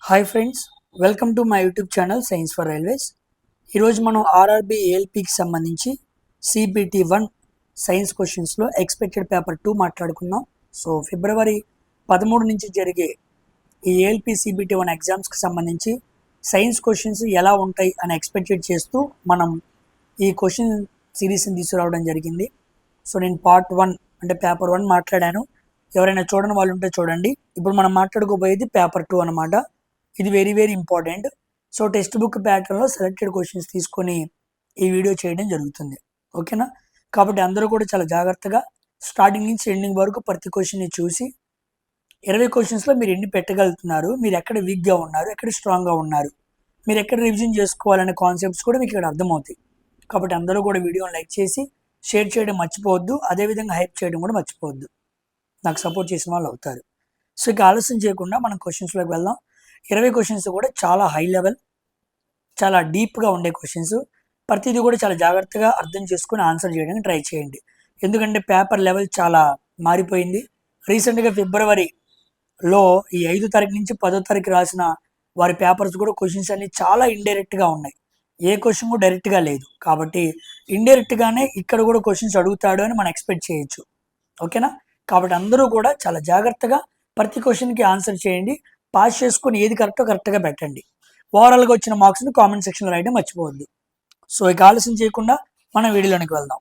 Hi friends, welcome to my YouTube channel science for railways. ఈరోజు మనం RRB ఏఎల్పికి సంబంధించి CBT1 science క్వశ్చన్స్లో expected paper 2 మాట్లాడుకుందాం. So February 13 నుంచి జరిగే ఈ ఏఎల్పి CBT1 ఎగ్జామ్స్కి సంబంధించి సైన్స్ క్వశ్చన్స్ ఎలా ఉంటాయి అని ఎక్స్పెక్టెడ్ చేస్తూ మనం ఈ క్వశ్చన్ సిరీస్ని తీసుకురావడం జరిగింది. సో నేను పార్ట్ 1 అంటే పేపర్ 1 మాట్లాడాను. ఎవరైనా చూడని వాళ్ళు ఉంటే చూడండి. ఇప్పుడు మనం మాట్లాడుకోబోయేది పేపర్ 2 అనమాట. ఇది very very important. So text book ప్యాటర్న్లో సెలెక్టెడ్ క్వశ్చన్స్ తీసుకొని ఈ వీడియో చేయడం జరుగుతుంది. ఓకేనా? కాబట్టి అందరూ కూడా చాలా జాగ్రత్తగా స్టార్టింగ్ నుంచి ఎండింగ్ వరకు ప్రతి క్వశ్చన్ని చూసి 20 క్వశ్చన్స్లో మీరు ఎన్ని పెట్టగలుగుతున్నారు, మీరు ఎక్కడ వీక్గా ఉన్నారు, ఎక్కడ స్ట్రాంగ్గా ఉన్నారు, మీరు ఎక్కడ రివిజన్ చేసుకోవాలనే కాన్సెప్ట్స్ కూడా మీకు ఇక్కడ అర్థమవుతాయి. కాబట్టి అందరూ కూడా వీడియోని లైక్ చేసి షేర్ చేయడం మర్చిపోవద్దు. అదేవిధంగా హైప్ చేయడం కూడా మర్చిపోవద్దు. నాకు సపోర్ట్ చేసిన వాళ్ళు అవుతారు. సో ఇక ఆలస్యం చేయకుండా మనం క్వశ్చన్స్లోకి వెళ్దాం. 20 క్వశ్చన్స్ కూడా చాలా హై లెవెల్, చాలా డీప్గా ఉండే క్వశ్చన్స్. ప్రతిదీ కూడా చాలా జాగ్రత్తగా అర్థం చేసుకుని ఆన్సర్ చేయడానికి ట్రై చేయండి. ఎందుకంటే పేపర్ లెవెల్ చాలా మారిపోయింది. రీసెంట్గా ఫిబ్రవరిలో ఈ 5వ తారీఖు నుంచి 10వ తారీఖు రాసిన వారి పేపర్స్ కూడా క్వశ్చన్స్ అన్ని చాలా ఇండైరెక్ట్గా ఉన్నాయి. ఏ క్వశ్చన్ కూడా డైరెక్ట్గా లేదు. కాబట్టి ఇండైరెక్ట్గానే ఇక్కడ కూడా క్వశ్చన్స్ అడుగుతాడు అని మనం ఎక్స్పెక్ట్ చేయొచ్చు. ఓకేనా? కాబట్టి అందరూ కూడా చాలా జాగ్రత్తగా ప్రతి క్వశ్చన్కి ఆన్సర్ చేయండి. పాస్ చేసుకుని ఏది కరెక్టో కరెక్ట్గా పెట్టండి. ఓవరాల్గా వచ్చిన మార్క్స్ని కామెంట్ సెక్షన్లో రాయడం మర్చిపోవద్దు. సో ఇక ఆలస్యం చేయకుండా మనం వీడియోలోనికి వెళ్దాం.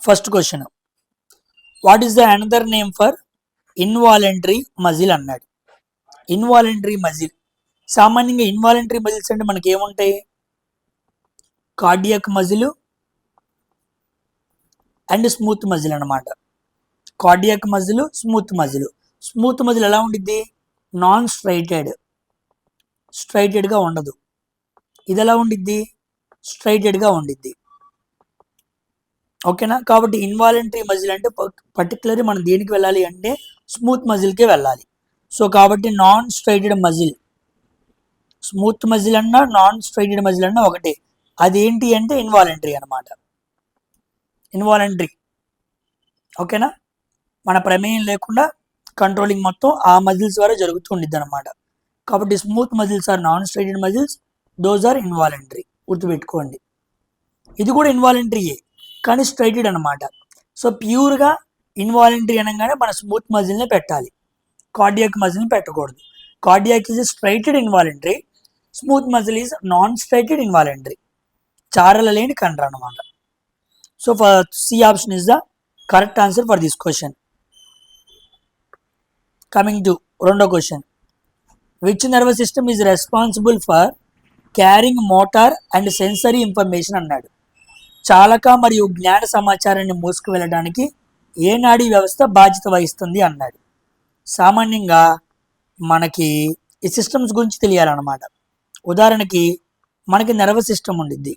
First question, what is the another name for involuntary muscle అన్నాడు. ఇన్వాలంటరీ మజిల్, సామాన్యంగా ఇన్వాలంటరీ మజిల్స్ అంటే మనకి ఏముంటాయి? Cardiac muscle and smooth muscle అనమాట. Cardiac muscle, smooth muscle. Smooth muscle ఎలా ఉండిద్ది? నాన్ స్ట్రైటెడ్గా ఉండదు. ఇది ఎలా ఉండిద్ది? స్ట్రైటెడ్గా ఉండిద్ది. ఓకేనా? కాబట్టి ఇన్వాలంటరీ మజిల్ అంటే పర్టికులర్లీ మనం దేనికి వెళ్ళాలి అంటే స్మూత్ మజిల్కే వెళ్ళాలి. సో కాబట్టి non striated muscle, smooth muscle అన్నా నాన్ స్ట్రైటెడ్ మజిల్ అన్నా ఒకటే. అదేంటి అంటే ఇన్వాలంటరీ అనమాట. ఇన్వాలంటరీ. ఓకేనా? మన ప్రమేయం లేకుండా కంట్రోలింగ్ మొత్తం ఆ మజిల్స్ ద్వారా జరుగుతూ ఉండిద్ది అనమాట. కాబట్టి smooth muscles are non striated muscles, those are involuntary. గుర్తుపెట్టుకోండి. ఇది కూడా ఇన్వాలంటరీయే కానీ స్ట్రైటెడ్ అనమాట. సో ప్యూర్గా ఇన్వాలంటరీ అనగానే మన స్మూత్ మజిల్నే పెట్టాలి, కార్డియాక్ మజిల్ని పెట్టకూడదు. Cardiac is striated involuntary, smooth muscle is non striated involuntary. చారల లేని కండ్ర అనమాట. So C option is the correct answer for this question. Coming to రెండో question, which nervous system is responsible for carrying motor and sensory information అన్నాడు. చాలక మరియు జ్ఞాన సమాచారాన్ని మోసుకు వెళ్ళడానికి ఏ నాడీ వ్యవస్థ బాధ్యత వహిస్తుంది అన్నాడు. సామాన్యంగా మనకి ఈ సిస్టమ్స్ గురించి తెలియాలన్నమాట. ఉదాహరణకి మనకి నర్వస్ సిస్టమ్ ఉండిద్ది.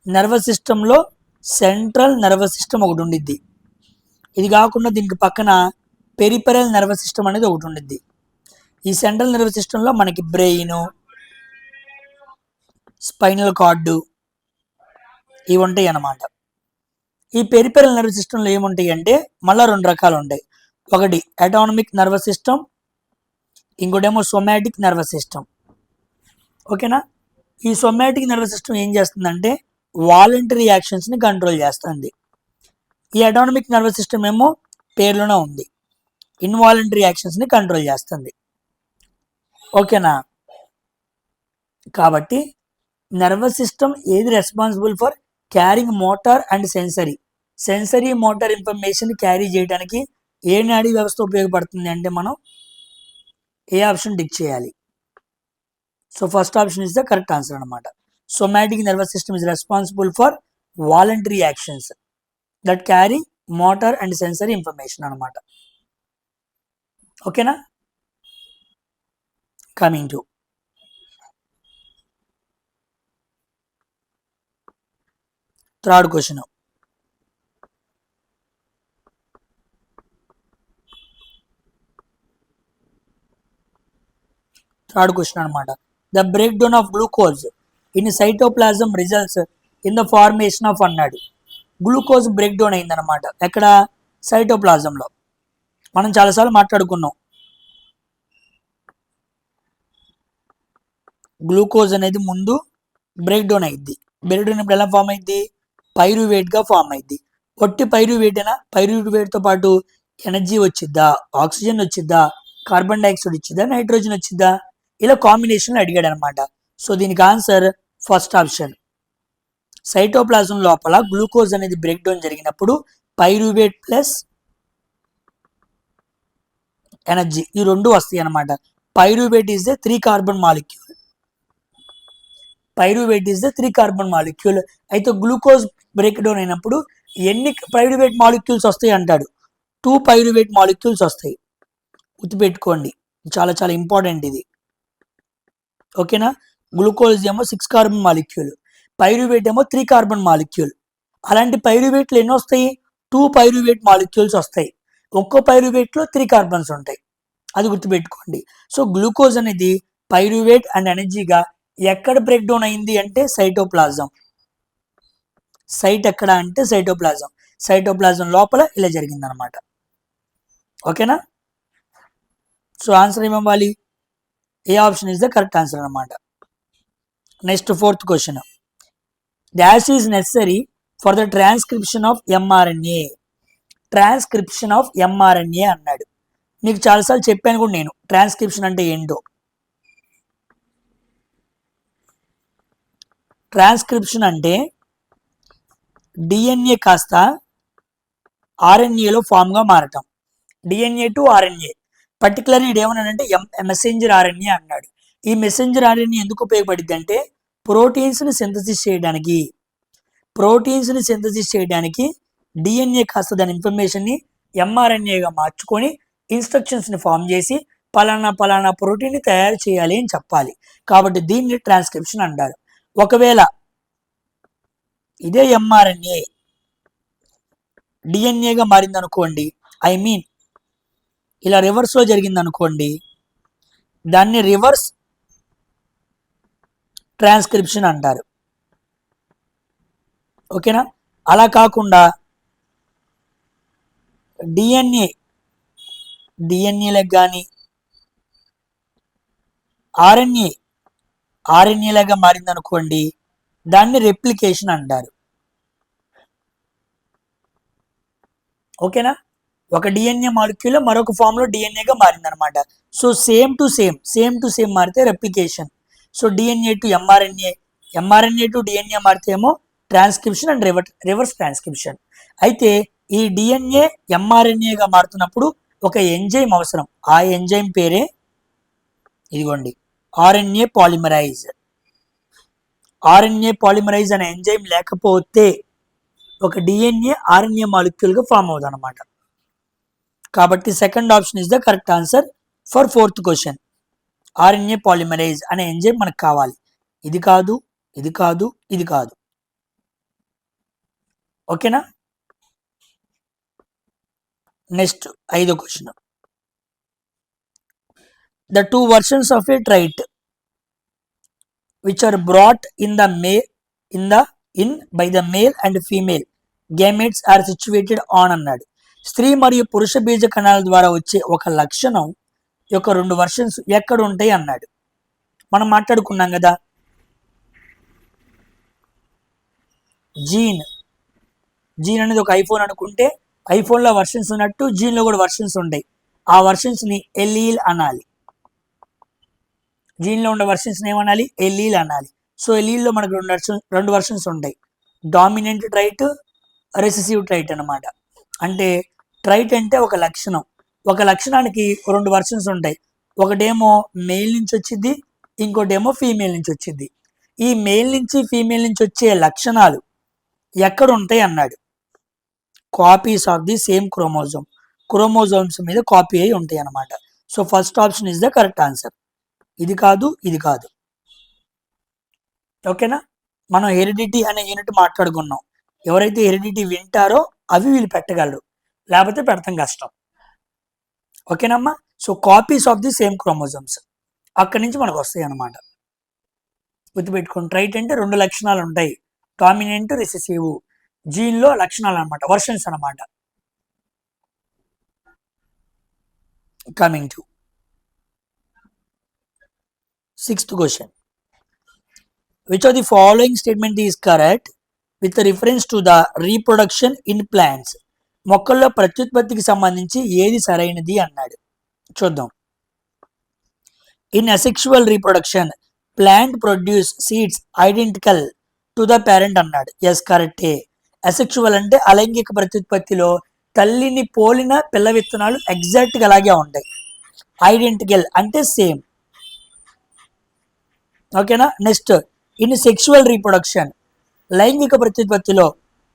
నర్వస్ సిస్టంలో సెంట్రల్ నర్వస్ సిస్టమ్ ఒకటి ఉండిద్ది. ఇది కాకుండా దీనికి పక్కన పెరిఫెరల్ నర్వస్ సిస్టమ్ అనేది ఒకటి ఉండిద్ది. ఈ సెంట్రల్ నర్వస్ సిస్టంలో మనకి బ్రెయిన్, స్పైనల్ కార్డు ఇవి ఉంటాయి అన్నమాట. ఈ పెరిఫెరల్ నర్వస్ సిస్టంలో ఏముంటాయి అంటే మళ్ళీ 2 రకాలు ఉంటాయి. ఒకటి అటానమిక్ నర్వస్ సిస్టమ్, ఇంకోటేమో సోమాటిక్ నర్వస్ సిస్టమ్. ఓకేనా? ఈ సోమాటిక్ నర్వస్ సిస్టమ్ ఏం చేస్తుందంటే వాలంటరీ యాక్షన్స్ని కంట్రోల్ చేస్తుంది. ఈ అటానమిక్ నర్వస్ సిస్టమ్ ఏమో పేర్లోనే ఉంది, ఇన్వాలంటరీ యాక్షన్స్ని కంట్రోల్ చేస్తుంది. ఓకేనా? కాబట్టి నర్వస్ సిస్టమ్ ఏది responsible for carrying motor and sensory motor information carry చేయడానికి ఏ నాడీ వ్యవస్థ ఉపయోగపడుతుంది అంటే మనం ఏ ఆప్షన్ టిక్ చేయాలి. So first option is the correct answer అనమాట. Somatic nervous system is responsible for voluntary actions that carry motor and sensory information అనమాట. ఓకేనా? కమింగ్ టు థర్డ్ క్వశ్చన్, అనమాట. The break down of glucose in cytoplasm results in the formation of అన్నాడు. Glucose break down అయిందనమాట. ఎక్కడ? సైటోప్లాజంలో. మనం చాలాసార్లు మాట్లాడుకున్నాం glucose అనేది ముందు బ్రేక్ డౌన్ అయింది. బ్రేక్ డౌన్ ఇప్పుడు ఎలా ఫామ్ అయింది? పైరువేట్గా ఫామ్ అయింది. ఒట్టి పైరువేటేనా? పైరువేట్తో పాటు ఎనర్జీ వచ్చిద్దా, ఆక్సిజన్ వచ్చిద్దా, కార్బన్ డైఆక్సైడ్ వచ్చిద్దా, నైట్రోజన్ వచ్చిద్దా? ఇలా కాంబినేషన్లో అడిగాడు అనమాట. సో దీనికి ఆన్సర్ ఫస్ట్ ఆప్షన్. సైటోప్లాజం లోపల గ్లూకోజ్ అనేది బ్రేక్ డౌన్ జరిగినప్పుడు పైరువేట్ ప్లస్ ఎనర్జీ ఈ రెండు వస్తాయి అనమాట. Pyruvate is the 3 carbon molecule. Pyruvate is the 3 carbon molecule. అయితే గ్లూకోజ్ బ్రేక్ డౌన్ అయినప్పుడు ఎన్ని పైరువేట్ మాలిక్యూల్స్ వస్తాయి అంటాడు? 2 పైరువేట్ మాలిక్యూల్స్ వస్తాయి. గుర్తుపెట్టుకోండి, చాలా చాలా ఇంపార్టెంట్ ఇది. ఓకేనా? గ్లూకోజ్ ఏమో 6 కార్బన్ మాలిక్యూల్, పైరువేట్ ఏమో 3 కార్బన్ మాలిక్యూల్. అలాంటి పైరువేట్లు ఎన్ని వస్తాయి? 2 పైరువేట్ మాలిక్యూల్స్ వస్తాయి. ఒక్కో పైరువేట్లో 3 కార్బన్స్ ఉంటాయి. అది గుర్తుపెట్టుకోండి. సో గ్లూకోజ్ అనేది పైరువేట్ అండ్ ఎనర్జీగా ఎక్కడ బ్రేక్ డౌన్ అయింది అంటే సైటోప్లాజం. సైట్ ఎక్కడ అంటే సైటోప్లాజం. సైటోప్లాజం లోపల ఇలా జరిగిందనమాట. ఓకేనా? సో ఆన్సర్ ఏమవ్వాలి? A option is the correct answer అనమాట. Next 4th question. Dash is necessary for the transcription of mRNA. Transcription of mRNA అన్నాడు. నీకు చాలాసార్లు చెప్పాను కూడా నేను ట్రాన్స్క్రిప్షన్ అంటే ఏంటో. ట్రాన్స్క్రిప్షన్ అంటే డిఎన్ఏ కాస్త ఆర్ఎన్ఏలో ఫామ్గా మారటం. DNA to RNA. పర్టికులర్లీ ఇది ఏమన్నాడంటే మెసెంజర్ ఆర్ఎన్ఏ అన్నాడు. ఈ మెసెంజర్ ఆర్ఎన్ఏ ఎందుకు ఉపయోగపడుద్ది అంటే ప్రోటీన్స్ని సింథసిస్ చేయడానికి. ప్రోటీన్స్ని సింథసిస్ చేయడానికి డిఎన్ఏ కాస్త దాని ఇన్ఫర్మేషన్ని ఎంఆర్ఎన్ఏగా మార్చుకొని ఇన్స్ట్రక్షన్స్ని ఫామ్ చేసి పలానా పలానా ప్రోటీన్ని తయారు చేయాలి అని చెప్పాలి. కాబట్టి దీన్ని ట్రాన్స్క్రిప్షన్ అంటారు. ఒకవేళ ఇదే ఎంఆర్ఎన్ఏ డిఎన్ఏగా మారిందనుకోండి, ఐ మీన్ ఇలా రివర్స్లో జరిగిందనుకోండి, దాన్ని రివర్స్ ట్రాన్స్క్రిప్షన్ అంటారు. ఓకేనా? అలా కాకుండా డిఎన్ఏలకు కానీ ఆర్ఎన్ఏలాగా మారిందనుకోండి, దాన్ని రెప్లికేషన్ అంటారు. ఓకేనా? ఒక డిఎన్ఏ మాలిక్యూల్ మరొక ఫామ్లో డిఎన్ఏగా మారిందనమాట. సో సేమ్ టు సేమ్ మారితే replication. So DNA to mRNA, mRNA to DNA మారితే ఏమో ట్రాన్స్క్రిప్షన్ అండ్ రివర్స్ ట్రాన్స్క్రిప్షన్. అయితే ఈ డిఎన్ఏ ఎంఆర్ఎన్ఏగా మారుతున్నప్పుడు ఒక ఎంజైమ్ అవసరం. ఆ ఎంజైమ్ పేరే ఇదిగోండి ఆర్ఎన్ఏ పాలిమరైజ్. ఆర్ఎన్ఏ పాలిమరైజ్ అనే ఎంజైమ్ లేకపోతే ఒక డిఎన్ఏ ఆర్ఎన్ఏ మాలిక్యూల్గా ఫామ్ అవుతుంది అనమాట. కాబట్టి second option is the correct answer for 4th question. RNA polymerise అనే ఎంజైమ్ మనకు కావాలి. ఇది కాదు, ఇది కాదు, ఇది కాదు. ఓకేనా? నెక్స్ట్ 5వ question. The 2 versions of a trait which are brought in by the male and female gametes are situated on అన్నాడు. స్త్రీ మరియు పురుష బీజ కణాల ద్వారా వచ్చే ఒక లక్షణం యొక్క 2 వర్షన్స్ ఎక్కడ ఉంటాయి అన్నాడు. మనం మాట్లాడుకున్నాం కదా, జీన్ అనేది ఒక ఐఫోన్ అనుకుంటే ఐఫోన్లో వర్షన్స్ ఉన్నట్టు జీన్లో కూడా వర్షన్స్ ఉంటాయి. ఆ వర్షన్స్ని ఎలీల్ అనాలి. జీన్లో ఉండే వర్షన్స్ని ఏమనాలి? ఎలీల్ అనాలి. సో ఎలీల్లో మనకు 2 వర్షన్స్ ఉంటాయి. డామినెంట్ ట్రైట్, రెసెసివ్ ట్రైట్ అనమాట. అంటే ట్రైట్ అంటే ఒక లక్షణం. ఒక లక్షణానికి 2 వర్షన్స్ ఉంటాయి. ఒకటేమో మేల్ నుంచి వచ్చింది, ఇంకోటేమో ఫీమేల్ నుంచి వచ్చింది. ఈ మేల్ నుంచి ఫీమేల్ నుంచి వచ్చే లక్షణాలు ఎక్కడ ఉంటాయి అన్నాడు. Copies of the same chromosomes మీద కాపీ అయి ఉంటాయి అన్నమాట. So first option is the correct answer. ఇది కాదు, ఇది కాదు. ఓకేనా? మనం హెరిడిటీ అనే యూనిట్ మాట్లాడుకున్నాం. ఎవరైతే హెరిడిటీ వింటారో అవి వీళ్ళు పెట్టగలరు, లేకపోతే పెడతాం కష్టం. ఓకేనమ్మా? So copies of the same chromosomes అక్కడి నుంచి మనకు వస్తాయి అన్నమాట. గుర్తుపెట్టుకోండి, ట్రైట్ అంటే 2 లక్షణాలు ఉంటాయి. Dominant, recessive. జీన్లో లక్షణాలు అనమాట, వర్షన్స్ అనమాట. Coming to 6th question. Which of the following statement is correct with reference to the reproduction in plants. మొక్కల్లో ప్రత్యుత్పత్తికి సంబంధించి ఏది సరైనది అన్నాడు. చూద్దాం. In asexual reproduction plant produce seeds identical to the parent అన్నాడు. ఎస్, కరెక్టే. అసెక్షువల్ అంటే అలైంగిక ప్రత్యుత్పత్తిలో తల్లిని పోలిన పిల్ల విత్తనాలు ఎగ్జాక్ట్గా అలాగే ఉంటాయి. ఐడెంటికల్ అంటే సేమ్. ఓకేనా. నెక్స్ట్, ఇన్ సెక్షువల్ రీప్రొడక్షన్ లైంగిక ప్రత్యుత్పత్తిలో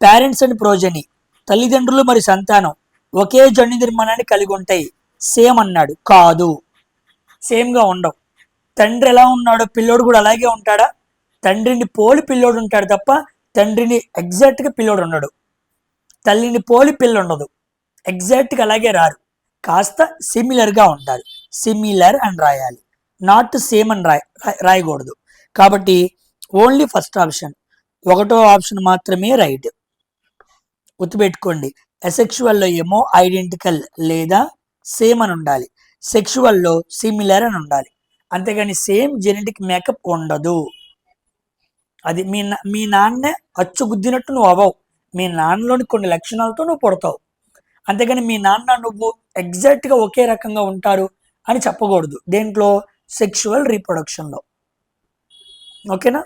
పేరెంట్స్ అండ్ ప్రోజని తల్లిదండ్రులు మరియు సంతానం ఒకే జన్యు నిర్మాణాన్ని కలిగి ఉంటాయి. సేమ్ అన్నాడు. కాదు, సేమ్గా ఉండవు. తండ్రి ఎలా ఉన్నాడో పిల్లోడు కూడా అలాగే ఉంటాడా? తండ్రిని పోలి పిల్లోడు ఉంటాడు తప్ప తండ్రిని ఎగ్జాక్ట్గా పిల్లోడు ఉండడు. తల్లిని పోలి పిల్ల ఉండదు. ఎగ్జాక్ట్గా అలాగే రారు, కాస్త సిమిలర్గా ఉంటారు. సిమిలర్ అని రాయాలి, నాట్ సేమ్ అని రాయకూడదు. కాబట్టి ఓన్లీ ఫస్ట్ ఆప్షన్, ఒకటో ఆప్షన్ మాత్రమే రైట్. గుర్తుపెట్టుకోండి. అసెక్షువల్లో ఏమో ఐడెంటికల్ లేదా సేమ్ అని ఉండాలి, సెక్షువల్లో సిమిలర్ అని ఉండాలి. అంతేగాని సేమ్ జెనెటిక్ మేకప్ ఉండదు. అది మీ నాన్నే అచ్చు గుద్దినట్టు నువ్వు అవ్వవు. మీ నాన్నలోని కొన్ని లక్షణాలతో నువ్వు పుడతావు. అంతేగాని మీ నాన్న నువ్వు ఎగ్జాక్ట్గా ఒకే రకంగా ఉంటారు అని చెప్పకూడదు. దేంట్లో? సెక్షువల్ రీప్రొడక్షన్లో. ఓకేనా.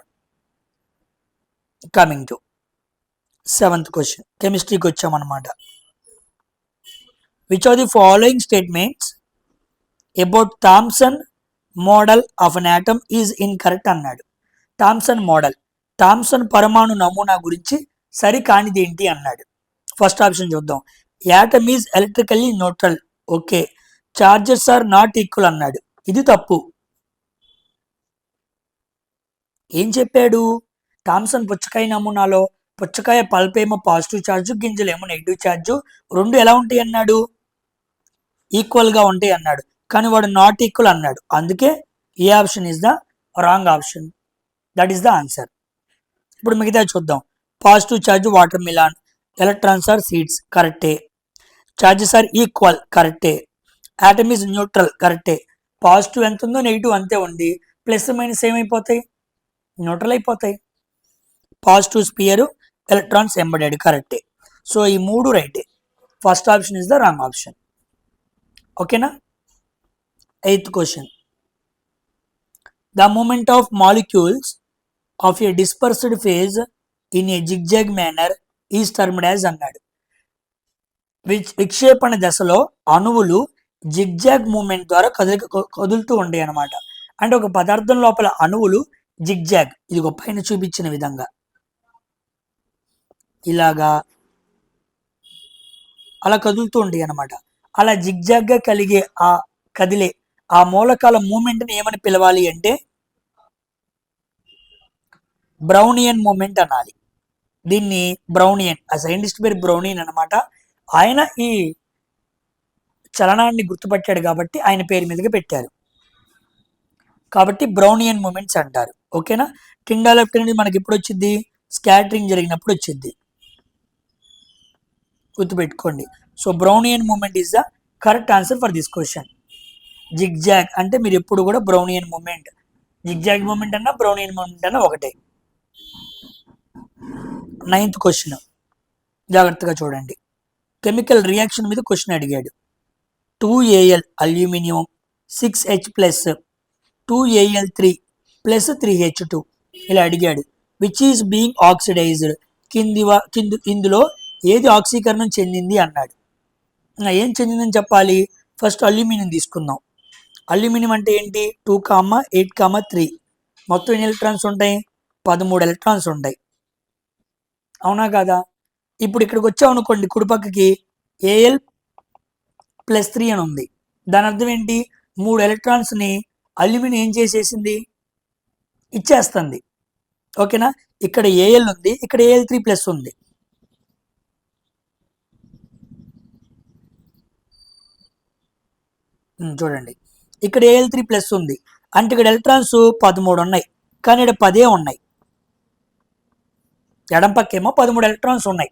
కమింగ్ టు 7th క్వశ్చన్, కెమిస్ట్రీకి వచ్చామన్నమాట. Which are the following statements about Thomson model of an atom is incorrect అన్నాడు. థామ్సన్ మోడల్, థామ్సన్ పరమాణు నమూనా గురించి సరికానిది ఏంటి అన్నాడు. ఫస్ట్ ఆప్షన్ చూద్దాం. Atom is electrically neutral. Okay. Charges are not equal అన్నాడు. ఇది తప్పు. ఏం చెప్పాడు? థామ్సన్ పుచ్చకాయ నమూనాలో పుచ్చకాయ పల్పేమో పాజిటివ్ ఛార్జు, గింజలేమో నెగిటివ్ ఛార్జు, రెండు ఎలా ఉంటాయి అన్నాడు? ఈక్వల్గా ఉంటాయి అన్నాడు. కానీ వాడు నాట్ ఈక్వల్ అన్నాడు. అందుకే A option is the wrong option. That is the answer. ఇప్పుడు మిగతా చూద్దాం. Positive charge watermelon, electrons are seeds, కరెక్టే. ఛార్జెస్ ఆర్ ఈక్వల్, కరెక్టే. ఆటమ్ ఈజ్ న్యూట్రల్, కరెక్టే. పాజిటివ్ ఎంత ఉందో నెగిటివ్ అంతే ఉంది. ప్లస్ మైనస్ ఏమైపోతాయి? న్యూట్రల్ అయిపోతాయి. పాజిటివ్ స్పియర్, ఎలక్ట్రాన్స్ ఎంబెడెడ్, కరెక్టే. సో ఈ మూడు రైటే. First option is the wrong option. ఓకేనా. 8th question. The movement of molecules of a dispersed phase in a zigzag manner is termed as అన్నాడు. విక్షేపణ దశలో అణువులు జిగ్జాగ్ మూమెంట్ ద్వారా కదులుతూ ఉంటాయి అన్నమాట. అంటే ఒక పదార్థం లోపల అణువులు జిగ్జాగ్, ఇది ఒక పైన చూపించిన విధంగా ఇలాగా అలా కదులుతూ ఉంటాయి అన్నమాట. అలా జిగ్జాగ్గా కలిగే ఆ కదిలే ఆ మూలకాల మూమెంట్ని ఏమని పిలవాలి అంటే బ్రౌనియన్ మూమెంట్ అనాలి. దీన్ని బ్రౌనియన్, ఆ సైంటిస్ట్ పేరు బ్రౌనియన్ అనమాట. ఆయన ఈ చలనాన్ని గుర్తుపట్టాడు కాబట్టి ఆయన పేరు మీదుగా పెట్టారు. కాబట్టి బ్రౌనియన్ మూమెంట్స్ అంటారు. ఓకేనా. కిండాల్ ఆఫ్ కెనడీ మనకి ఎప్పుడు వచ్చింది? స్కాటరింగ్ జరిగినప్పుడు వచ్చింది, గుర్తుపెట్టుకోండి. So Brownian movement is the correct answer for this question. Zigzag అంటే మీరు ఎప్పుడు కూడా బ్రౌనియన్ మూమెంట్, జిగ్జాగ్ మూమెంట్ అన్నా బ్రౌనియన్ మూమెంట్ అన్నా ఒకటే. 9th క్వశ్చన్ జాగ్రత్తగా చూడండి. కెమికల్ రియాక్షన్ మీద క్వశ్చన్ అడిగాడు. 2Al aluminium 6H plus 2Al3 plus 3H2 ఇలా అడిగాడు. విచ్ ఈస్ బీయింగ్ ఆక్సిడైజ్డ్, ఇందులో ఏది ఆక్సీకరణం చెందింది అన్నాడు. ఏం చెందిందని చెప్పాలి? ఫస్ట్ అల్యూమినియం తీసుకుందాం. అల్యూమినియం అంటే ఏంటి? 2, 8, 3 మొత్తం ఎన్ని ఎలక్ట్రాన్స్ ఉంటాయి? 13 ఎలక్ట్రాన్స్ ఉంటాయి. అవునా కాదా? ఇప్పుడు ఇక్కడికి వచ్చావు అనుకోండి, కుడిపక్కకి Al+3 అని ఉంది. దాని అర్థం ఏంటి? 3 ఎలక్ట్రాన్స్ని అల్యూమినియం ఏం చేసేసింది? ఇచ్చేస్తుంది. ఓకేనా. ఇక్కడ Al ఉంది, ఇక్కడ Al3+ ఉంది. చూడండి, ఇక్కడ Al3+ ఉంది అంటే ఇక్కడ ఎలక్ట్రాన్స్ 13 ఉన్నాయి, కానీ ఇక్కడ 10 ఉన్నాయి. ఎడం పక్కేమో 13 ఎలక్ట్రాన్స్ ఉన్నాయి,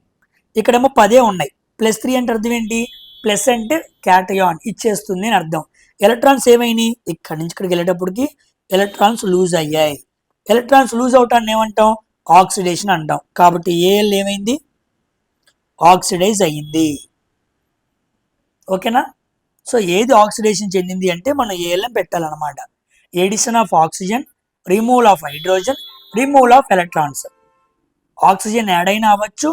ఇక్కడేమో 10 ఉన్నాయి. +3 అంటే అర్థం ఏంటి? ప్లస్ అంటే క్యాటయాన్ ఇచ్చేస్తుంది అని అర్థం. ఎలక్ట్రాన్స్ ఏమైనాయి? ఇక్కడి నుంచి ఇక్కడికి వెళ్ళేటప్పటికి ఎలక్ట్రాన్స్ లూజ్ అయ్యాయి. ఎలక్ట్రాన్స్ లూజ్ అవటాన్ని ఏమంటాం, ఆక్సిడేషన్ అంటాం. కాబట్టి ఏఎల్ ఏమైంది, ఆక్సిడైజ్ అయ్యింది. ఓకేనా. సో ఏది ఆక్సిడేషన్ చెందింది అంటే మనం ఏఎల్ఎం పెట్టాలన్నమాట. Addition of oxygen, removal of hydrogen, removal of electrons. Oxygen add అయినా అవ్వచ్చు,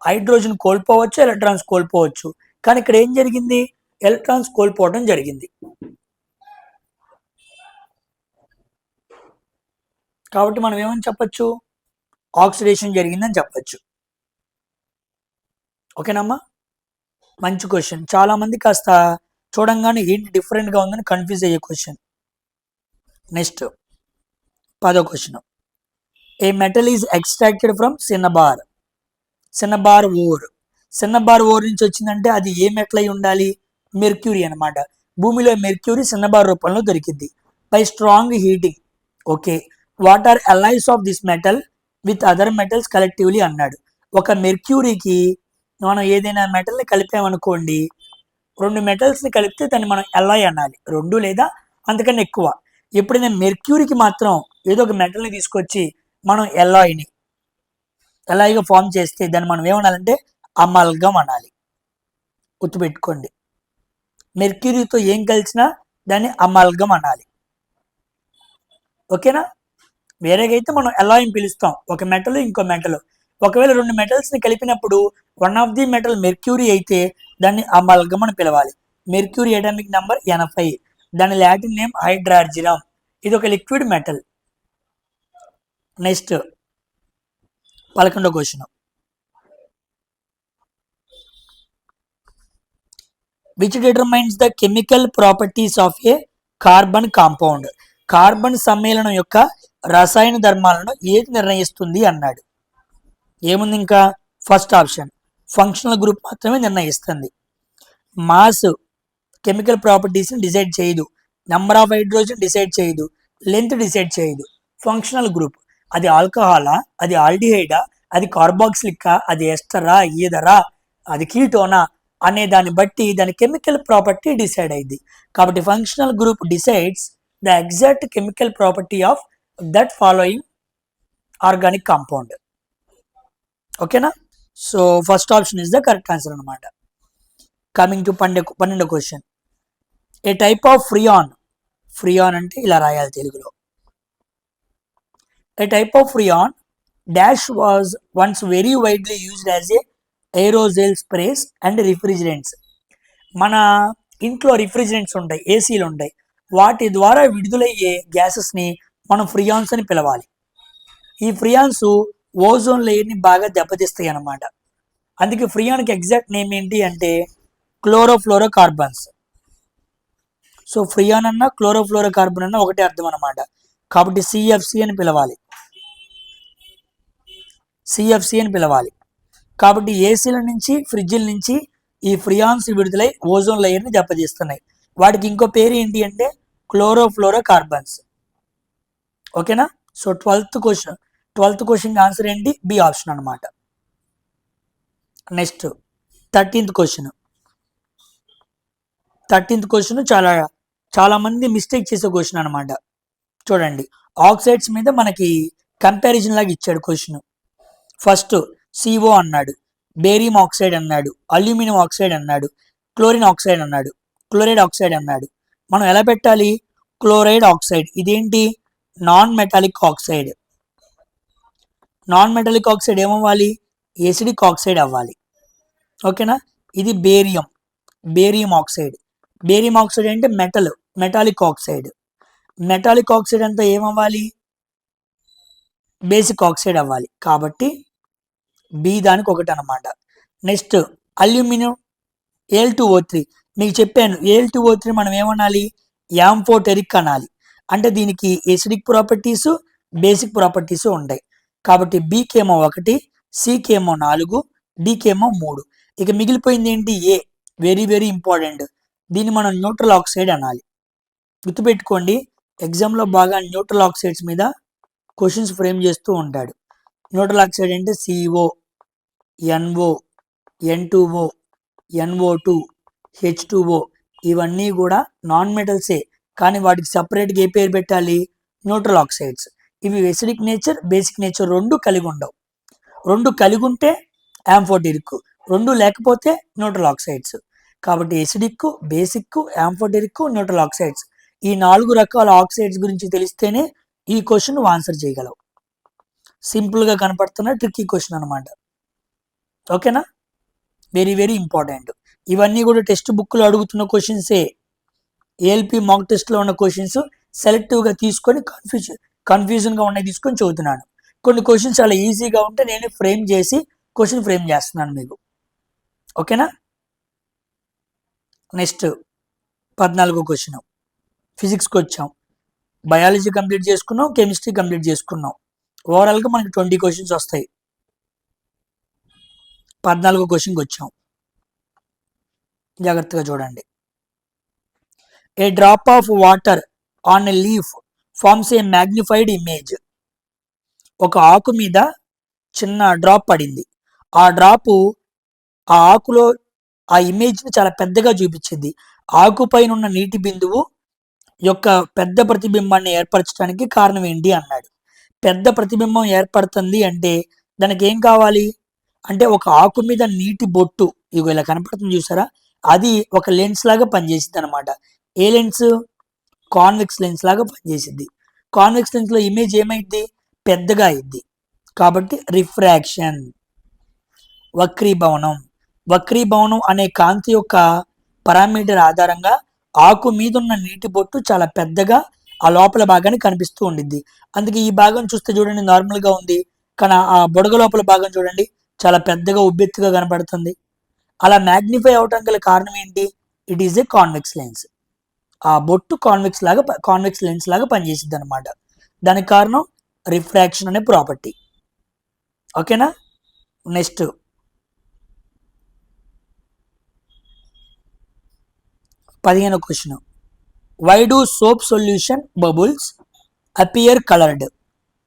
హైడ్రోజన్ కోల్పోవచ్చు, ఎలక్ట్రాన్స్ కోల్పోవచ్చు. కానీ ఇక్కడ ఏం జరిగింది, ఎలక్ట్రాన్స్ కోల్పోవడం జరిగింది. కాబట్టి మనం ఏమని చెప్పచ్చు, ఆక్సిడేషన్ జరిగిందని చెప్పచ్చు. ఓకేనమ్మా. మంచి క్వశ్చన్. చాలా మంది కాస్త చూడంగానే ఏంటి డిఫరెంట్గా ఉందని కన్ఫ్యూజ్ అయ్యే క్వశ్చన్. నెక్స్ట్ 10వ question. A metal is extracted from cinnabar. Cinnabar ore. Cinnabar ore నుంచి వచ్చిందంటే అది ఏ మెటల్ అయి ఉండాలి, మెర్క్యూరీ అనమాట. భూమిలో మెర్క్యూరీ సిన్నబార్ రూపంలో దొరికింది by strong heating. Okay. What are alloys of this metal with other metals collectively అన్నాడు. ఒక మెర్క్యూరీకి మనం ఏదైనా మెటల్ని కలిపామనుకోండి, 2 మెటల్స్ని కలిపితే దాన్ని మనం ఎలాయ్ అనాలి, 2 లేదా అంతకన్నా ఎక్కువ. ఎప్పుడైనా మెర్క్యూరీకి మాత్రం ఏదో ఒక మెటల్ని తీసుకొచ్చి మనం ఎలాయిగా ఫామ్ చేస్తే దాన్ని మనం ఏమనాలంటే అమల్గమ్ అనాలి. గుర్తుపెట్టుకోండి, మెర్క్యూరీతో ఏం కలిసినా దాన్ని అమల్గమ్ అనాలి. ఓకేనా. వేరేగైతే మనం ఎలాయిని పిలుస్తాం, ఒక మెటల్ ఇంకో మెటల్. ఒకవేళ 2 మెటల్స్ని కలిపినప్పుడు one of the metal mercury అయితే దాన్ని అమల్గమ్ అని పిలవాలి. Mercury atomic number 80. దాని లాటిన్ నేమ్ హైడ్రార్జినం. ఇది ఒక లిక్విడ్ మెటల్. నెక్స్ట్ 11వ question. Which determines the chemical properties of a carbon compound. Carbon సమ్మేళనం యొక్క రసాయన ధర్మాలను ఏది నిర్ణయిస్తుంది అన్నాడు. ఏముంది ఇంకా, ఫస్ట్ ఆప్షన్ ఫంక్షనల్ గ్రూప్ మాత్రమే నిర్ణయిస్తుంది. మాస్ కెమికల్ ప్రాపర్టీస్ని డిసైడ్ చేయదు, నెంబర్ ఆఫ్ హైడ్రోజన్ డిసైడ్ చేయదు, లెంత్ డిసైడ్ చేయదు. ఫంక్షనల్ గ్రూప్ అది ఆల్కహాలా, అది ఆల్డిహైడా, అది కార్బాక్సిలికా, అది ఎస్టరా, ఈదరా, అది కీటోనా అనే దాన్ని బట్టి దాని కెమికల్ ప్రాపర్టీ డిసైడ్ అయింది. కాబట్టి functional group decides the exact chemical property of that following organic compound. ఓకేనా. So first option is the correct answer అనమాట. కమింగ్ టు 12వ question. A type of freon. Freon అంటే ఇలా రాయాలి తెలుగులో. A type of freon dash was once very widely used as a aerosol sprays and refrigerants. మన ఇంట్లో రిఫ్రిజిరెంట్స్ ఉంటాయి, ఏసీలు ఉంటాయి, వాటి ద్వారా విడుదలయ్యే గ్యాసెస్ని మనం ఫ్రియాన్స్ అని పిలవాలి. ఈ ఫ్రియాన్స్ ఓజోన్ లేయర్ని బాగా దెబ్బతీస్తాయి అన్నమాట. అందుకే ఫ్రియాన్కి ఎగ్జాక్ట్ నేమ్ ఏంటి అంటే క్లోరోఫ్లోరో కార్బన్స్. సో ఫ్రియాన్ అన్న క్లోరోఫ్లోరో కార్బన్ అన్న ఒకటే అర్థం అనమాట. కాబట్టి సిఎఫ్సి అని పిలవాలి, సిఎఫ్సి అని పిలవాలి. కాబట్టి ఏసీల నుంచి ఫ్రిడ్జ్ల నుంచి ఈ ఫ్రియాన్స్ విడుదలై ఓజోన్ లేయర్ని దెబ్బతీస్తున్నాయి. వాటికి ఇంకో పేరు ఏంటి అంటే క్లోరోఫ్లోరో కార్బన్స్. ఓకేనా. సో 12th క్వశ్చన్ ఆన్సర్ ఏంటి, బి ఆప్షన్ అనమాట. Next 13th question. 13th question చాలా మంది మిస్టేక్ చేసే క్వశ్చన్ అనమాట. చూడండి, ఆక్సైడ్స్ మీద మనకి కంపారిజన్ లాగా ఇచ్చాడు క్వశ్చన్. ఫస్ట్ CO అన్నాడు, బేరియం ఆక్సైడ్ అన్నాడు, అల్యూమినియం ఆక్సైడ్ అన్నాడు, క్లోరిన్ ఆక్సైడ్ అన్నాడు, క్లోరైడ్ ఆక్సైడ్ అన్నాడు. మనం ఎలా పెట్టాలి, క్లోరైడ్ ఆక్సైడ్. ఇదేంటి, non metallic oxide. Non metallic oxide ఏమవ్వాలి, ఎసిడిక్ ఆక్సైడ్ అవ్వాలి. ఓకేనా. ఇది బేరియం ఆక్సైడ్. బేరియం ఆక్సైడ్ అంటే మెటాలిక్ ఆక్సైడ్. మెటాలిక్ ఆక్సైడ్ అంతా ఏమవ్వాలి, బేసిక్ ఆక్సైడ్ అవ్వాలి. కాబట్టి బి దానికి ఒకటి అనమాట. Next aluminium Al2O3. మీకు చెప్పాను Al2O3 మనం ఏమనాలి, యాంఫోటెరిక్ అనాలి. అంటే దీనికి ఎసిడిక్ ప్రాపర్టీస్, బేసిక్ ప్రాపర్టీస్ ఉంటాయి. కాబట్టి బికేమో 1, సికేమో 4, డికేమో 3. ఇక మిగిలిపోయింది ఏంటి, ఏ. Very very important. దీన్ని మనం న్యూట్రల్ ఆక్సైడ్ అనాలి. గుర్తుపెట్టుకోండి, ఎగ్జామ్లో బాగా న్యూట్రల్ ఆక్సైడ్స్ మీద క్వశ్చన్స్ ఫ్రేమ్ చేస్తూ ఉంటాడు. న్యూట్రల్ ఆక్సైడ్ అంటే CO, NO, N2O, NO2, H2O. ఇవన్నీ కూడా నాన్ మెటల్సే, కానీ వాటికి సపరేట్గా ఏ పేరు పెట్టాలి, న్యూట్రల్ ఆక్సైడ్స్. ఇవి ఎసిడిక్ నేచర్, బేసిక్ నేచర్ రెండు కలిగి ఉండవు. రెండు కలిగి ఉంటే యాంఫోటెరిక్, రెండు లేకపోతే న్యూట్రల్ ఆక్సైడ్స్. కాబట్టి acidic, basic, amphoteric, neutral oxides ఈ 4 రకాల ఆక్సైడ్స్ గురించి తెలిస్తేనే ఈ క్వశ్చన్ నువ్వు ఆన్సర్ చేయగలవు. సింపుల్గా కనపడుతున్న ట్రిక్కీ క్వశ్చన్ అనమాట. ఓకేనా, వెరీ వెరీ ఇంపార్టెంట్. ఇవన్నీ కూడా టెక్స్ట్ బుక్లో అడుగుతున్న క్వశ్చన్సే. ఏఎల్పి మాక్ టెస్ట్లో ఉన్న క్వశ్చన్స్ సెలెక్టివ్గా తీసుకొని కన్ఫ్యూజన్గా ఉన్నాయి తీసుకొని చదువుతున్నాను. కొన్ని క్వశ్చన్స్ చాలా ఈజీగా ఉంటే నేను ఫ్రేమ్ చేసి క్వశ్చన్ ఫ్రేమ్ చేస్తున్నాను మీకు. ఓకేనా, నెక్స్ట్ 14వ క్వశ్చన్ ఫిజిక్స్కి వచ్చాం. బయాలజీ కంప్లీట్ చేసుకున్నాం, కెమిస్ట్రీ కంప్లీట్ చేసుకున్నాం. ఓవరాల్గా మనకి 20 క్వశ్చన్స్ వస్తాయి. 14వ క్వశ్చన్కి వచ్చాం, జాగ్రత్తగా చూడండి. A drop of water on a leaf forms a magnified image. ఒక ఆకు మీద చిన్న డ్రాప్ పడింది. ఆ డ్రాపు ఆ ఆకులో ఆ ఇమేజ్ని చాలా పెద్దగా చూపించింది. ఆకుపైన ఉన్న నీటి బిందువు యొక్క పెద్ద ప్రతిబింబాన్ని ఏర్పరచడానికి కారణం ఏంటి అన్నాడు. పెద్ద ప్రతిబింబం ఏర్పడుతుంది అంటే దానికి ఏం కావాలి అంటే ఒక ఆకు మీద నీటి బొట్టు ఇగో ఇలా కనపడుతుంది చూసారా, అది ఒక లెన్స్ లాగా పనిచేసింది అనమాట. ఏ లెన్స్? కాన్వెక్స్ లెన్స్ లాగా పనిచేసింది. కాన్వెక్స్ లెన్స్ లో ఇమేజ్ ఏమైంది? పెద్దగా అయింది. కాబట్టి రిఫ్రాక్షన్, వక్రీభవనం. వక్రీభవనం అనే కాంతి యొక్క పారామీటర్ ఆధారంగా ఆకు మీద ఉన్న నీటి బొట్టు చాలా పెద్దగా ఆ లోపల భాగాన్ని కనిపిస్తూ ఉండిద్ది. అందుకే ఈ భాగం చూస్తే చూడండి నార్మల్గా ఉంది, కానీ ఆ బుడగ లోపల భాగం చూడండి చాలా పెద్దగా ఉబ్బెత్తుగా కనపడుతుంది. అలా మ్యాగ్నిఫై అవటం గల కారణం ఏంటి? It is a convex lens. ఆ బొట్టు కాన్వెక్స్ లెన్స్ లాగా పనిచేసిద్ది అనమాట. దానికి కారణం రిఫ్రాక్షన్ అనే ప్రాపర్టీ. ఓకేనా, నెక్స్ట్ 15వ question. Why do soap solution bubbles appear coloured?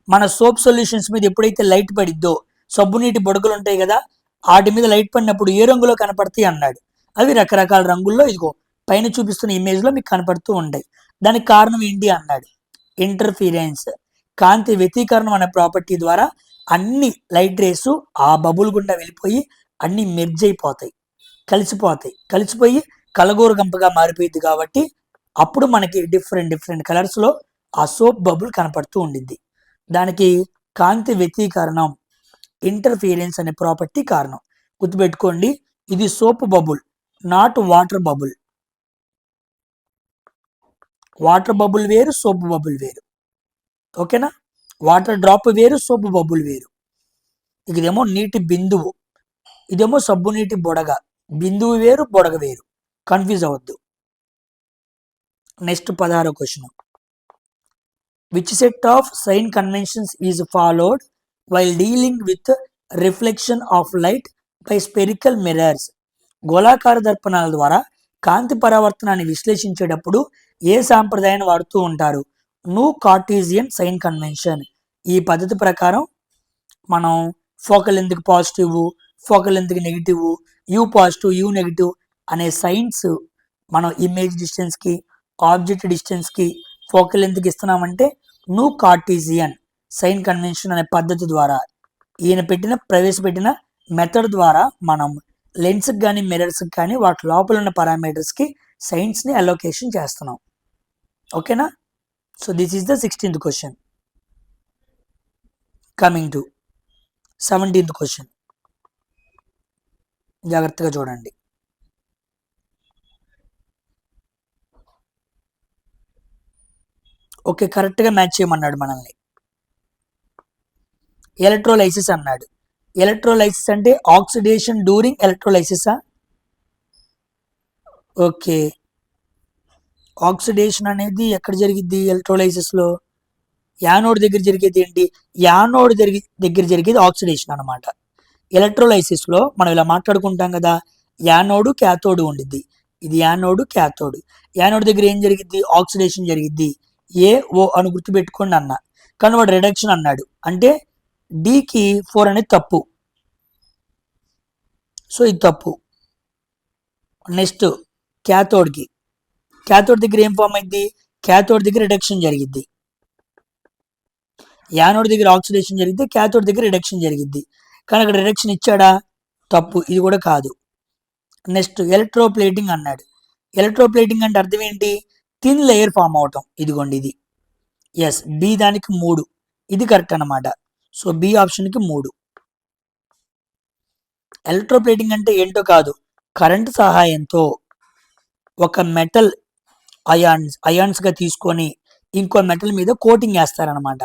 మన సోప్ సొల్యూషన్స్ మీద ఎప్పుడైతే లైట్ పడిద్దో, సబ్బు నీటి బుడగలు ఉంటాయి కదా, వాటి మీద లైట్ పడినప్పుడు ఏ రంగులో కనపడతాయి అన్నాడు. అవి రకరకాల రంగుల్లో ఇదిగో పైన చూపిస్తున్న ఇమేజ్లో మీకు కనపడుతూ ఉంటాయి. దానికి కారణం ఏంటి అన్నాడు. ఇంటర్ఫీరెన్స్, కాంతి వ్యతీకరణం అనే ప్రాపర్టీ ద్వారా అన్ని లైట్ రేసు ఆ బబుల్ గుండా వెళ్ళిపోయి అన్ని మెర్జ్ అయిపోతాయి, కలిసిపోయి కలగూర గంపగా మారిపోయింది. కాబట్టి అప్పుడు మనకి డిఫరెంట్ కలర్స్లో ఆ సోప్ బబుల్ కనపడుతూ ఉండిద్ది. దానికి కాంతి వ్యతీకరణం, ఇంటర్ఫీరెన్స్ అనే ప్రాపర్టీ కారణం. గుర్తుపెట్టుకోండి, ఇది soap bubble, not water bubble. Water bubble వేరు, సోప్ బబుల్ వేరు. ఓకేనా, వాటర్ డ్రాప్ వేరు, సోప్ బబుల్ వేరు. ఇదేమో నీటి బిందువు, ఇదేమో సబ్బు నీటి బుడగ. బిందువు వేరు, బుడగ వేరు, కన్ఫ్యూజ్ అవ్వద్దు. నెక్స్ట్ 16వ question. Which set of sign conventions is followed while dealing with reflection of light by spherical mirrors? గోళాకార దర్పణాల ద్వారా కాంతి పరావర్తనాన్ని విశ్లేషించేటప్పుడు ఏ సాంప్రదాయాన్ని వాడుతూ ఉంటారు? New Cartesian sign convention. ఈ పద్ధతి ప్రకారం మనం ఫోకల్ లెంగ్త్కి పాజిటివ్, ఫోకల్ లెంగ్త్కి negative, U positive, U negative అనే సైన్స్ మనం ఇమేజ్ డిస్టెన్స్కి, ఆబ్జెక్ట్ డిస్టెన్స్కి, ఫోకల్ లెంగ్త్కి ఇస్తున్నామంటే న్యూ కార్టీజియన్ సైన్ కన్వెన్షన్ అనే పద్ధతి ద్వారా ప్రవేశపెట్టిన మెథడ్ ద్వారా మనం లెన్స్కి కానీ మిర్రర్స్కి కానీ వాటి లోపల ఉన్న పారామీటర్స్కి సైన్స్ని అలోకేషన్ చేస్తున్నాం. ఓకేనా, so this is the 16th question. Coming to 17th question, జాగ్రత్తగా చూడండి. ఓకే, కరెక్ట్గా మ్యాచ్ చేయమన్నాడు మనల్ని. ఎలక్ట్రోలైసిస్ అన్నాడు. ఎలక్ట్రోలైసిస్ అంటే ఆక్సిడేషన్ డ్యూరింగ్ ఎలక్ట్రోలైసిసా? ఓకే, ఆక్సిడేషన్ అనేది ఎక్కడ జరిగిద్ది ఎలక్ట్రోలైసిస్లో? యానోడ్ దగ్గర జరిగేది ఏంటి? యానోడ్ దగ్గర జరిగేది ఆక్సిడేషన్ అనమాట. ఎలక్ట్రోలైసిస్లో మనం ఇలా మాట్లాడుకుంటాం కదా, యానోడు క్యాథోడు ఉండిద్ది. ఇది యానోడు క్యాథోడు. యానోడ్ దగ్గర ఏం జరిగిద్ది? ఆక్సిడేషన్ జరిగిద్ది. ఓ అని గుర్తుపెట్టుకోండి అన్న, కానీ వాడు రిడక్షన్ అన్నాడు అంటే డికి 4 అనేది తప్పు. సో ఇది తప్పు. నెక్స్ట్ క్యాథోడ్ దగ్గర ఏం ఫామ్ అయింది? క్యాథోడ్ దగ్గర రిడక్షన్ జరిగిద్ది. యానోడ్ దగ్గర ఆక్సిడేషన్ జరిగితే క్యాథోడ్ దగ్గర రిడక్షన్ జరిగిద్ది. కానీ అక్కడ రిడక్షన్ ఇచ్చాడా? తప్పు, ఇది కూడా కాదు. నెక్స్ట్ ఎలక్ట్రోప్లేటింగ్ అన్నాడు. ఎలక్ట్రోప్లేటింగ్ అంటే అర్థం ఏంటి? థిన్ లేయర్ ఫామ్ అవటం. ఇదిగోండి ఇది. ఎస్, బి దానికి 3, ఇది కరెక్ట్ అనమాట. So B ఆప్షన్కి 3. ఎలక్ట్రోప్లేటింగ్ అంటే ఏంటో కాదు, కరెంటు సహాయంతో ఒక మెటల్ అయాన్స్గా తీసుకొని ఇంకో మెటల్ మీద కోటింగ్ వేస్తారనమాట.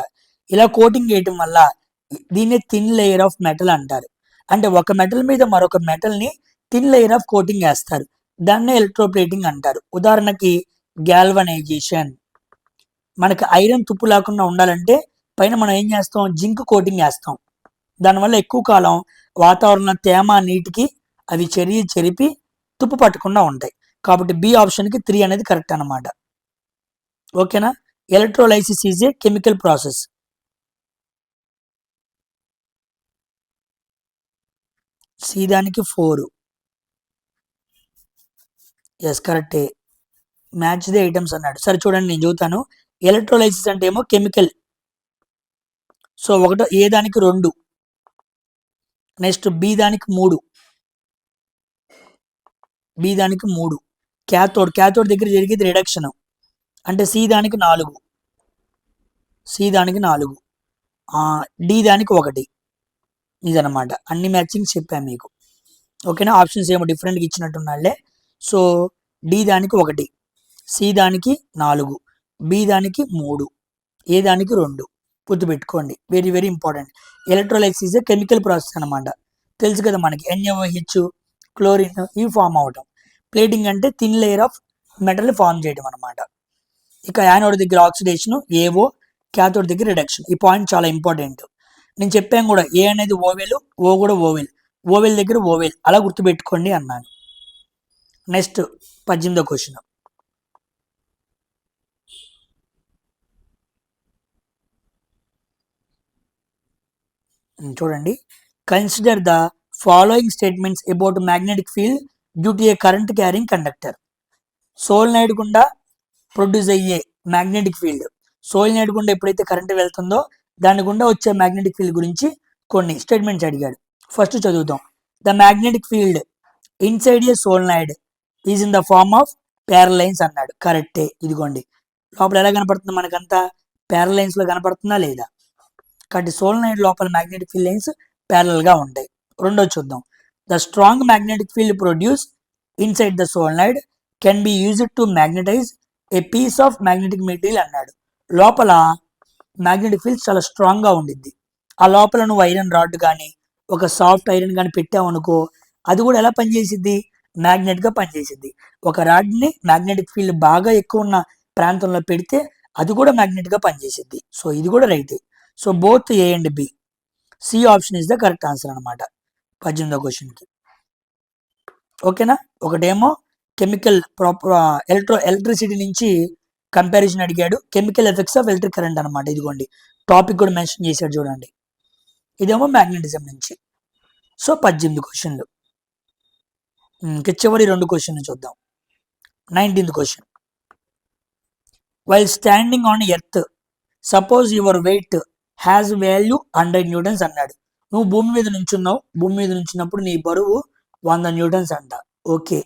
ఇలా కోటింగ్ చేయటం వల్ల దీన్ని థిన్ లేయర్ ఆఫ్ మెటల్ అంటారు. అంటే ఒక మెటల్ మీద మరొక మెటల్ని థిన్ లేయర్ ఆఫ్ కోటింగ్ వేస్తారు, దాన్నే ఎలక్ట్రోప్లేటింగ్ అంటారు. ఉదాహరణకి గ్యాల్వనైజేషన్. మనకి ఐరన్ తుప్పు లేకుండా ఉండాలంటే పైన మనం ఏం చేస్తాం? జింక్ కోటింగ్ వేస్తాం. దానివల్ల ఎక్కువ కాలం వాతావరణ తేమ నీటికి అవి చెరిపి తుప్పు పట్టకుండా ఉంటాయి. కాబట్టి బి ఆప్షన్కి 3 అనేది కరెక్ట్ అనమాట. ఓకేనా? Electrolysis is a chemical process. C దానికి 4. ఎస్, కరెక్టే. మ్యాచ్ ది ఐటమ్స్ అన్నాడు. సరే చూడండి, నేను చూస్తాను. ఎలక్ట్రోలైసిస్ అంటే ఏమో కెమికల్. సో ఒకటో ఏ దానికి 2, నెక్స్ట్ బి దానికి 3, బి దానికి 3. క్యాథోడ్ దగ్గర జరిగేది రిడక్షన్ అంటే సి దానికి 4, సి దానికి 4, డి దానికి 1. ఇదనమాట. అన్ని మ్యాచింగ్స్ చెప్పాను మీకు. ఓకేనా? ఆప్షన్స్ ఏమో డిఫరెంట్గా ఇచ్చినట్టున్నాళ్ళే. సో డి దానికి 1, సి దానికి 4, బి దానికి 3, ఏ దానికి 2. గుర్తుపెట్టుకోండి, very very important. Electrolysis is a chemical process అనమాట. తెలుసు కదా మనకి, NaOH, క్లోరిన్ ఇవి ఫామ్ అవటం. ప్లేటింగ్ అంటే thin layer of metal form చేయడం అనమాట. ఇక యానోడ్ దగ్గర ఆక్సిడేషన్, ఏవో, క్యాథోడ్ దగ్గర రిడక్షన్. ఈ పాయింట్ చాలా ఇంపార్టెంట్. నేను చెప్పాను కూడా, ఏ అనేది ఓవెల్, ఓ కూడా ఓవెల్, ఓవెల్ దగ్గర ఓవెల్, అలా గుర్తుపెట్టుకోండి అన్నాను. నెక్స్ట్ 18వ క్వశ్చన్. చూడండి, consider the following statements about magnetic field due to a current carrying conductor. Solenoid గుండా ప్రొడ్యూస్ అయ్యే మ్యాగ్నెటిక్ ఫీల్డ్, సోలినాయిడ్ గుండా ఎప్పుడైతే కరెంట్ వెళ్తుందో దాని గుండా వచ్చే మ్యాగ్నెటిక్ ఫీల్డ్ గురించి కొన్ని స్టేట్మెంట్స్ అడిగాడు. ఫస్ట్ చదువుతాం. The magnetic field inside a solenoid is in the form of parallel lines అన్నాడు. కరెక్టే. ఇదిగోండి, లోపల ఎలా కనపడుతుంది మనకంతా? ప్యారలైన్స్ లో కనపడుతుందా లేదా? కాబట్టి సోలినాయిడ్ లోపల మ్యాగ్నెటిక్ ఫీల్డ్ లైన్స్ ప్యారలల్ గా ఉంటాయి. రెండో చూద్దాం. The strong magnetic field produce inside the solenoid can be used to magnetize a piece of magnetic material అన్నాడు. లోపల మ్యాగ్నెటిక్ ఫీల్డ్ చాలా స్ట్రాంగ్ గా ఉండిద్ది. ఆ లోపల నువ్వు ఐరన్ రాడ్ కానీ ఒక సాఫ్ట్ ఐరన్ కానీ పెట్టావు అనుకో, అది కూడా ఎలా పనిచేసిద్ది? మ్యాగ్నెట్ గా పనిచేసిద్ది. ఒక రాడ్ ని మ్యాగ్నెటిక్ ఫీల్డ్ బాగా ఎక్కువ ఉన్న ప్రాంతంలో పెడితే అది కూడా మ్యాగ్నెట్ గా పనిచేసిద్ది. సో ఇది కూడా రైతే. So both A and B. C option is the correct answer అనమాట 18వ క్వశ్చన్కి. ఓకేనా? ఒకటేమో కెమికల్ ఎలక్ట్రిసిటీ నుంచి కంపారిజన్ అడిగాడు, chemical effects of electric current అనమాట. ఇదిగోండి, టాపిక్ కూడా మెన్షన్ చేశాడు చూడండి. ఇదేమో మ్యాగ్నెటిజం నుంచి. సో 18 క్వశ్చన్లు. ఇంకా చివరి 2 క్వశ్చన్లు చూద్దాం. 19th question. While standing on earth suppose your weight has value 100 newtons అన్నాడు. నువ్వు భూమి మీద నుంచున్నావు, భూమి మీద నుంచినప్పుడు నీ బరువు 100 న్యూటన్స్ అంట. Okay.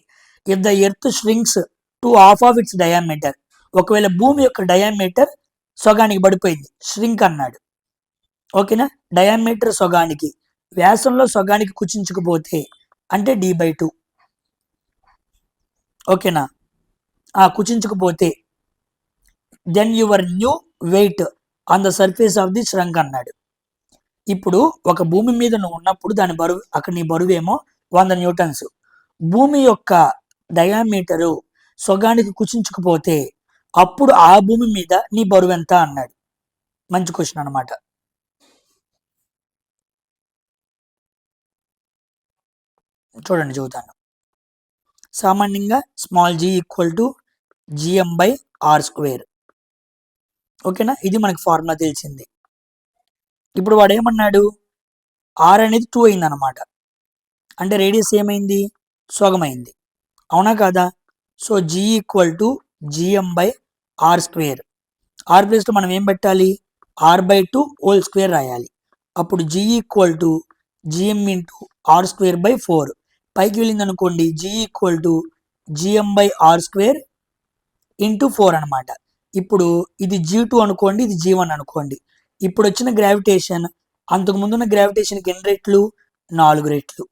If the earth ష్రింక్స్ to half of it's diameter, ఒకవేళ భూమి యొక్క డయామీటర్ సగానికి పడిపోయింది, ష్రింక్ అన్నాడు. ఓకేనా? డయామీటర్ సగానికి, వ్యాసంలో సగానికి కుచించుకుపోతే అంటే d/2. ఓకేనా? కుచించుకుపోతే then your new weight on the surface of the shrunk అన్నాడు. ఇప్పుడు ఒక భూమి మీద నువ్వు ఉన్నప్పుడు దాని బరువు, అక్కడ నీ బరువు ఏమో 100 న్యూటన్స్. భూమి యొక్క డయామీటరు సగానికి కుచించుకుపోతే అప్పుడు ఆ భూమి మీద నీ బరువు ఎంత అన్నాడు. మంచి క్వశ్చన్ అనమాట. చూడండి, చూద్దాను. సామాన్యంగా small g equal to gm/r². ఓకేనా? ఇది మనకి ఫార్ములా తెలిసింది. ఇప్పుడు వాడు ఏమన్నాడు? ఆర్ అనేది 2 అయింది అనమాట. అంటే రేడియస్ ఏమైంది? సగమైంది. అవునా కాదా? So g equal to gm/r². R ప్లేస్లో మనం ఏం పెట్టాలి? r/2 హోల్ స్క్వేర్ రాయాలి. అప్పుడు g equal to gm into R square by 4. పైకి వెళ్ళింది అనుకోండి g equal to gm by R square into 4 అనమాట. ఇప్పుడు ఇది g2 అనుకోండి, ఇది g1 అనుకోండి. ఇప్పుడు వచ్చిన గ్రావిటేషన్ అంతకు ముందున్న గ్రావిటేషన్కి ఎన్ని రెట్లు? 4 రెట్లు.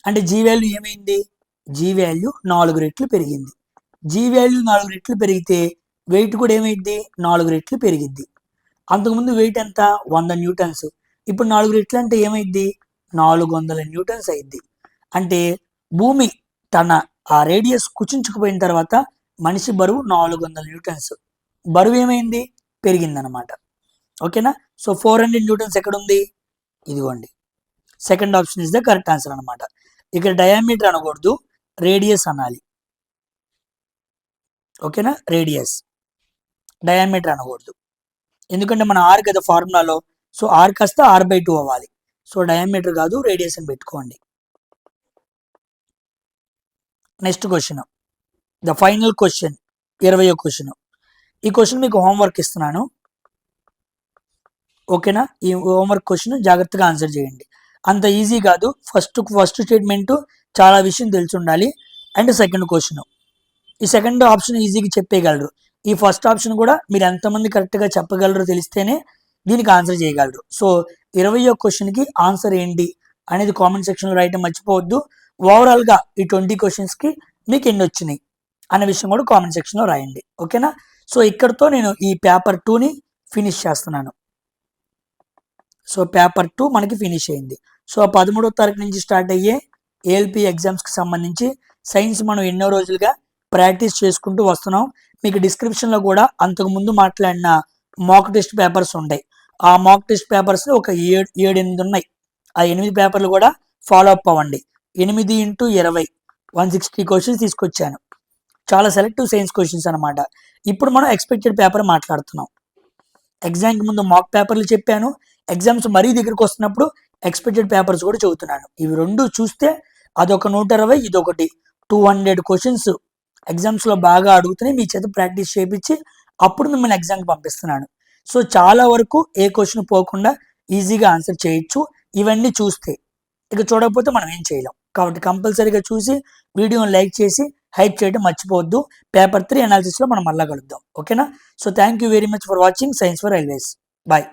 అంటే g వాల్యూ ఏమైంది? g వాల్యూ 4 రెట్లు పెరిగింది. g వాల్యూ 4 రెట్లు పెరిగితే వెయిట్ కూడా ఏమైంది? 4 రెట్లు పెరిగిద్ది. అంతకుముందు వెయిట్ ఎంత? 100 న్యూటన్స్. ఇప్పుడు 4 రెట్లు అంటే ఏమైద్ది? 400 న్యూటన్స్ అయింది. అంటే భూమి తన ఆ రేడియస్ కుచించుకుపోయిన తర్వాత మనిషి బరువు 400 న్యూటన్స్. బరువు ఏమైంది? పెరిగిందనమాట. ఓకేనా? సో 400 న్యూటన్స్ ఎక్కడుంది? ఇదిగోండి. Second option is the correct answer అనమాట. ఇక్కడ డయామీటర్ అనకూడదు, రేడియస్ అనాలి. ఓకేనా? రేడియస్, డయామీటర్ అనకూడదు. ఎందుకంటే మన ఆర్ కదా ఫార్ములాలో. సో ఆర్ కాస్త r/2 అవ్వాలి. సో డయామీటర్ కాదు, రేడియస్ అని పెట్టుకోండి. Next question, the final question, 20వ క్వశ్చన్. ఈ క్వశ్చన్ మీకు హోంవర్క్ ఇస్తున్నాను. ఓకేనా? ఈ హోంవర్క్ క్వశ్చన్ జాగ్రత్తగా ఆన్సర్ చేయండి. అంత ఈజీ కాదు. ఫస్ట్ స్టేట్మెంట్ చాలా విషయం తెలిసి ఉండాలి. అండ్ సెకండ్ క్వశ్చన్, ఈ సెకండ్ ఆప్షన్ ఈజీగా చెప్పేయగలరు. ఈ ఫస్ట్ ఆప్షన్ కూడా మీరు ఎంతమంది కరెక్ట్గా చెప్పగలరో తెలిస్తేనే దీనికి ఆన్సర్ చేయగలరు. సో 20వ క్వశ్చన్కి ఆన్సర్ ఏంటి అనేది కామెంట్ సెక్షన్లో రాయటం మర్చిపోవద్దు. ఓవరాల్గా ఈ 20 క్వశ్చన్స్కి మీకు ఎన్ని వచ్చినాయి అనే విషయం కూడా కామెంట్ సెక్షన్లో రాయండి. ఓకేనా? సో ఇక్కడతో నేను ఈ పేపర్ 2ని ఫినిష్ చేస్తున్నాను. సో పేపర్ 2 మనకి ఫినిష్ అయింది. సో 13వ తారీఖు నుంచి స్టార్ట్ అయ్యే ఏఎల్పి ఎగ్జామ్స్కి సంబంధించి సైన్స్ మనం ఎన్నో రోజులుగా ప్రాక్టీస్ చేసుకుంటూ వస్తున్నాం. మీకు డిస్క్రిప్షన్లో కూడా అంతకుముందు మాట్లాడిన మాక్ టెస్ట్ పేపర్స్ ఉంటాయి. ఆ మాక్ టెస్ట్ పేపర్స్ ఒక 7-8 ఉన్నాయి. ఆ 8 పేపర్లు కూడా ఫాలో అప్ అవ్వండి. 8 × 20 160 క్వశ్చన్స్ తీసుకొచ్చాను. చాలా సెలెక్టివ్ సైన్స్ క్వశ్చన్స్ అనమాట. ఇప్పుడు మనం ఎక్స్పెక్టెడ్ పేపర్ మాట్లాడుతున్నాం. ఎగ్జామ్కి ముందు మాక్ పేపర్లు చెప్పాను. ఎగ్జామ్స్ మరీ దగ్గరికి వస్తున్నప్పుడు ఎక్స్పెక్టెడ్ పేపర్స్ కూడా చదువుతున్నాను. ఇవి రెండు చూస్తే అదొక 120, ఇదొకటి 200 క్వశ్చన్స్ ఎగ్జామ్స్లో బాగా అడుగుతున్నాయి. మీ చేత ప్రాక్టీస్ చేయించి అప్పుడు మిమ్మల్ని ఎగ్జామ్కి పంపిస్తున్నాను. సో చాలా వరకు ఏ క్వశ్చన్ పోకుండా ఈజీగా ఆన్సర్ చేయొచ్చు ఇవన్నీ చూస్తే. ఇక చూడకపోతే మనం ఏం చేయలేం. కాబట్టి కంపల్సరీగా చూసి వీడియోని లైక్ చేసి హైప్ చేయడం మర్చిపోవద్దు. పేపర్ 3 అనాలిసిస్లో మనం మళ్ళీ కలుద్దాం. ఓకేనా? So thank you very much for watching science for railways. Bye.